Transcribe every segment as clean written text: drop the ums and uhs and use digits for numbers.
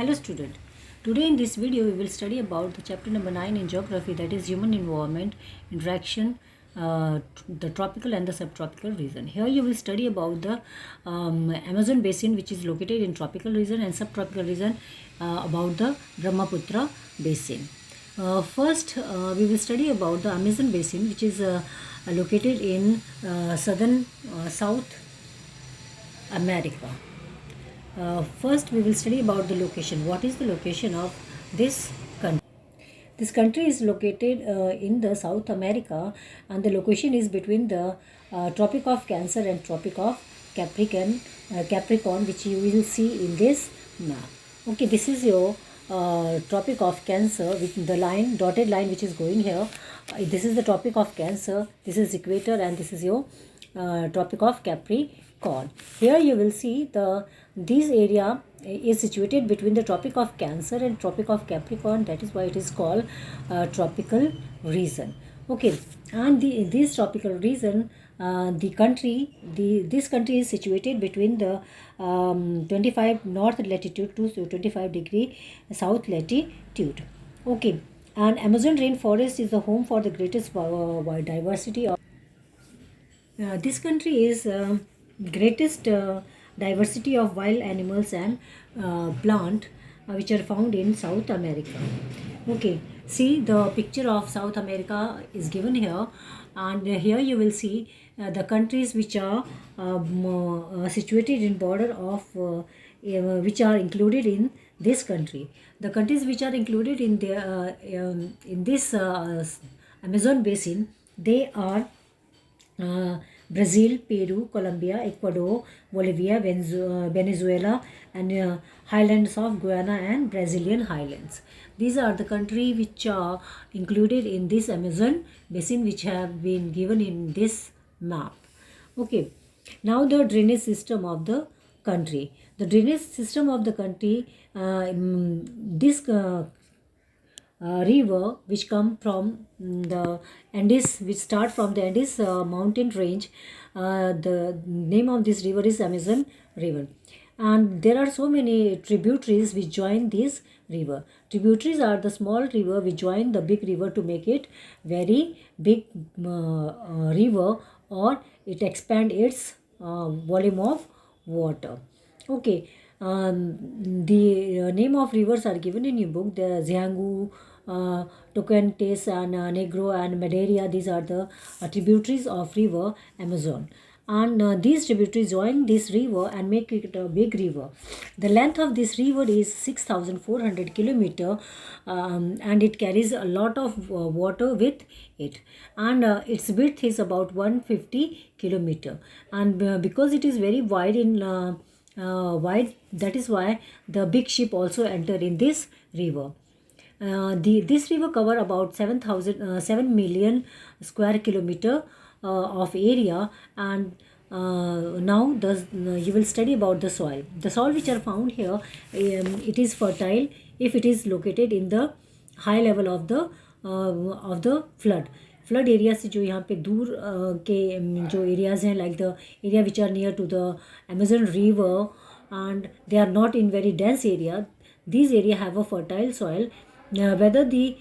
Hello student. Today in this video we will study about the chapter number 9 in geography, that is human environment, interaction, the tropical and the subtropical region. Here you will study about the Amazon basin, which is located in tropical region, and subtropical region, about the Brahmaputra basin. First we will study about the Amazon basin, which is located in southern South America. First, we will study about the location. What is the location of this country? This country is located in the South America, and the location is between the Tropic of Cancer and Tropic of Capricorn, which you will see in this map. Okay, this is your Tropic of Cancer with the line, dotted line, which is going here. This is the Tropic of Cancer. This is equator, and this is your Tropic of Capricorn. Here you will see this area is situated between the Tropic of Cancer and Tropic of Capricorn. That is why it is called tropical region. Okay, and this tropical region, this country is situated between the 25 north latitude to 25 degree south latitude. Okay, and Amazon rainforest is the home for the greatest diversity of. This country is greatest diversity of wild animals and plant which are found in South America. Okay, see the picture of South America is given here, and here you will see the countries which are situated in border of which are included in this country. The countries which are included in the in this Amazon basin, they are Brazil, Peru, Colombia, Ecuador, Bolivia, Venezuela, and highlands of Guyana and Brazilian highlands. These are the countries which are included in this Amazon basin, which have been given in this map. Okay, now the drainage system of the country. The drainage system of the country, this river which come from the Andes, which start from the Andes mountain range. The name of this river is Amazon River, and there are so many tributaries which join this river. Tributaries are the small river which join the big river to make it very big river, or it expand its volume of water. Okay, the name of rivers are given in your book. The Ziangu, Tocantins, and Negro, and Madeira. These are the tributaries of river Amazon, and these tributaries join this river and make it a big river. The length of this river is 6,400 kilometer, and it carries a lot of water with it, and its width is about 150 kilometer, and because it is very wide wide, that is why the big ship also enter in this river. This river cover about 7 million square kilometer of area, and now you will study about the soil. The soil which are found here, it is fertile if it is located in the high level of the flood area से जो यहाँ पे दूर के जो areas हैं, like the area which are near to the Amazon river, and they are not in very dense area. These area have a fertile soil. Whether the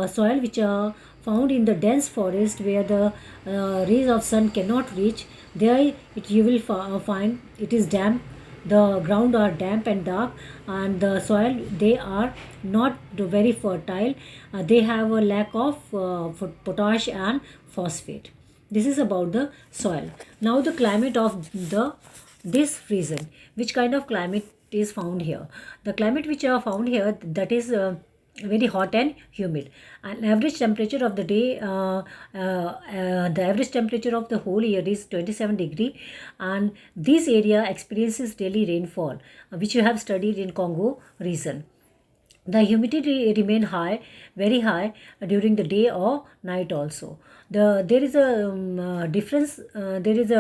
soil which are found in the dense forest where the rays of sun cannot reach, there you will find it is damp. The ground are damp and dark, and the soil, they are not very fertile. They have a lack of potash and phosphate. This is about the soil. Now the climate of this region. Which kind of climate is found here? The climate which are found here, that is very hot and humid. An average temperature of the day, the average temperature of the whole year is 27 degree, and this area experiences daily rainfall, which you have studied in Congo region. The humidity remain high, very high during the day or night also. There is a difference. There is a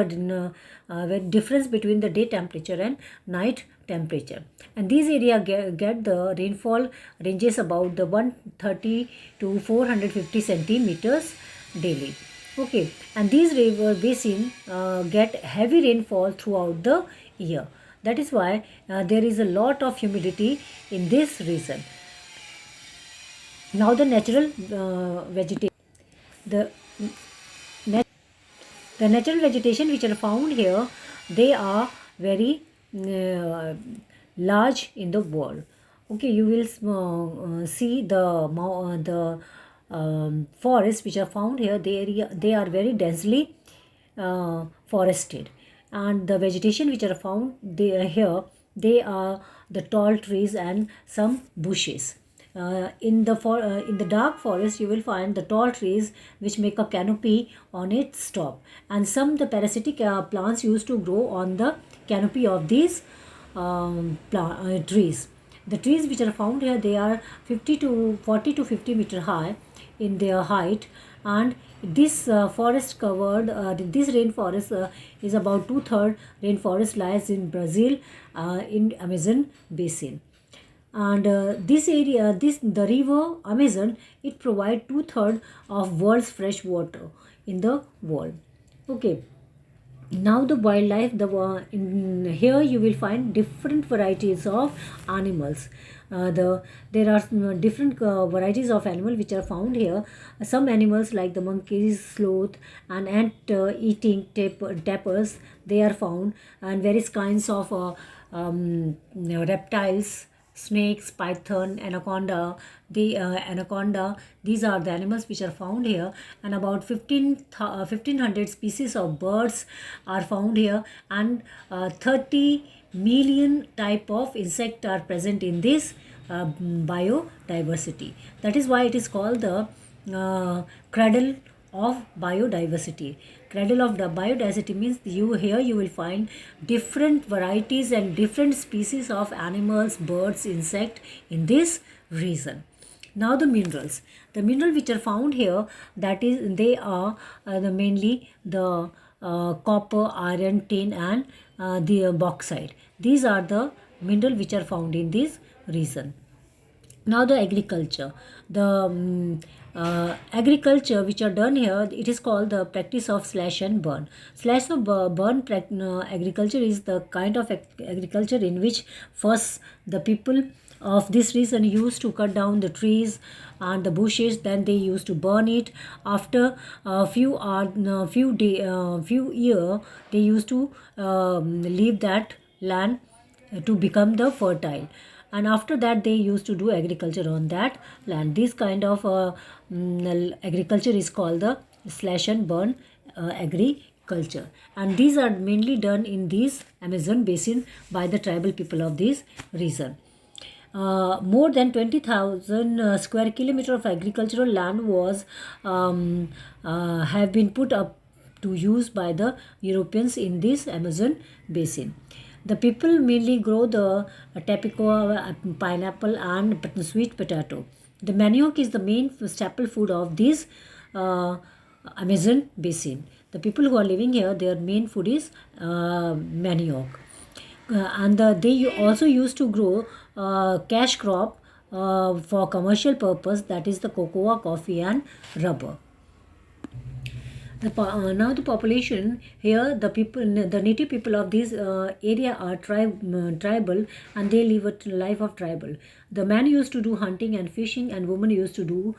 difference between the day temperature and night temperature, and these area get the rainfall ranges about the 130 to 450 centimeters daily. Okay, and these river basin get heavy rainfall throughout the year. That is why there is a lot of humidity in this region. Now the natural vegetation, the nat- the natural vegetation which are found here, they are very uh, large in the world. Okay, you will see the forests which are found here. They are very densely forested, and the vegetation which are found they are here, they are the tall trees and some bushes. In the dark forest you will find the tall trees which make a canopy on its top, and some the parasitic plants used to grow on the canopy of these trees. The trees which are found here, they are 50 to 40 to 50-meter high in their height, and this forest covered this rainforest is about two-third rainforest lies in Brazil, in Amazon basin. And this area, this the river Amazon, it provides two-third of world's fresh water in the world. Okay, now the wildlife, in here you will find different varieties of animals. There are different varieties of animal which are found here. Some animals like the monkeys, sloth, and ant eating tapirs, they are found, and various kinds of reptiles, snakes, python, anaconda. These are the animals which are found here, and about 1500 species of birds are found here, and 30 million type of insect are present in this biodiversity. That is why it is called the cradle of biodiversity. Cradle of the biodiversity means you will find different varieties and different species of animals, birds, insect in this region. Now the minerals. The mineral which are found here, that is, they are mainly the copper, iron, tin, and the bauxite. These are the mineral which are found in this region. Now the agriculture. The agriculture which are done here, it is called the practice of slash and burn. Slash of burn agriculture is the kind of agriculture in which first the people of this region used to cut down the trees and the bushes, then they used to burn it. After a few year, they used to leave that land to become the fertile, and after that they used to do agriculture on that land. This kind of agriculture is called the slash and burn agriculture, and these are mainly done in these Amazon basin by the tribal people of this region. More than 20,000 square kilometer of agricultural land was have been put up to use by the Europeans in this Amazon basin. The people mainly grow the tapioca, pineapple, and sweet potato. The manioc is the main staple food of this Amazon basin. The people who are living here, their main food is manioc. And they also used to grow cash crop for commercial purpose, that is the cocoa, coffee, and rubber. Now the population here, the native people of this area are tribal, and they live a life of tribal. The man used to do hunting and fishing, and women used to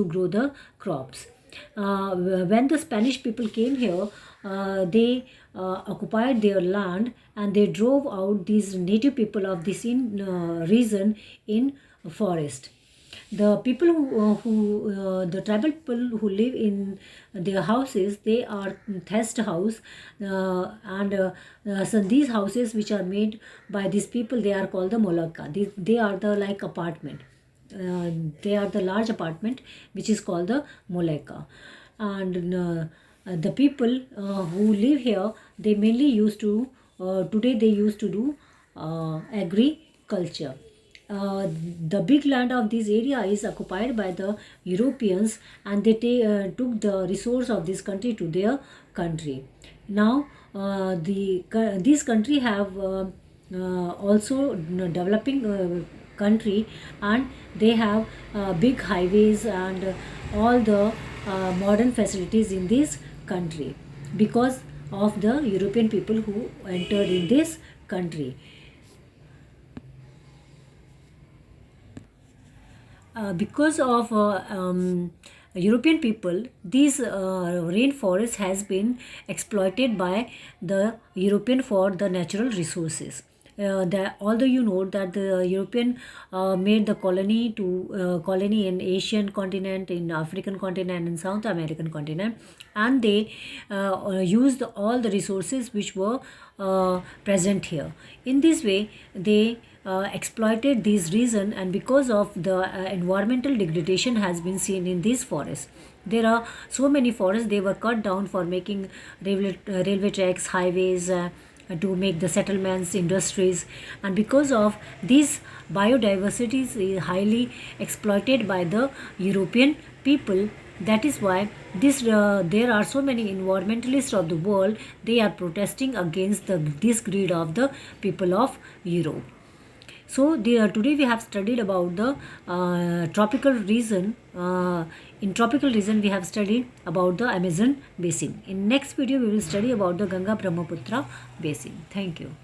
grow the crops. When the Spanish people came here, they occupied their land, and they drove out these native people of this region in forest. The people the tribal people who live in their houses, they are thatched house, and so these houses which are made by these people, they are called the molaka. They are the like apartment. They are the large apartment which is called the moleka. And the people who live here, they mainly used to today they used to do agriculture. The big land of this area is occupied by the Europeans, and they took the resource of this country to their country. Now this country have also developing country, and they have big highways and all the modern facilities in this country because of the European people who entered in this country. Because of European people, these rainforest has been exploited by the European for the natural resources. Although you know that the European made the colony in Asian continent, in African continent, in South American continent, and they used all the resources which were present here. In this way, they exploited these region, and because of the environmental degradation has been seen in these forests. There are so many forests, they were cut down for making railway tracks, highways, to make the settlements, industries, and because of this, biodiversity is highly exploited by the European people. That is why there are so many environmentalists of the world, they are protesting against this greed of the people of Europe. So today we have studied about the tropical region. In tropical region, we have studied about the Amazon basin. In next video, we will study about the Ganga Brahmaputra basin. Thank you.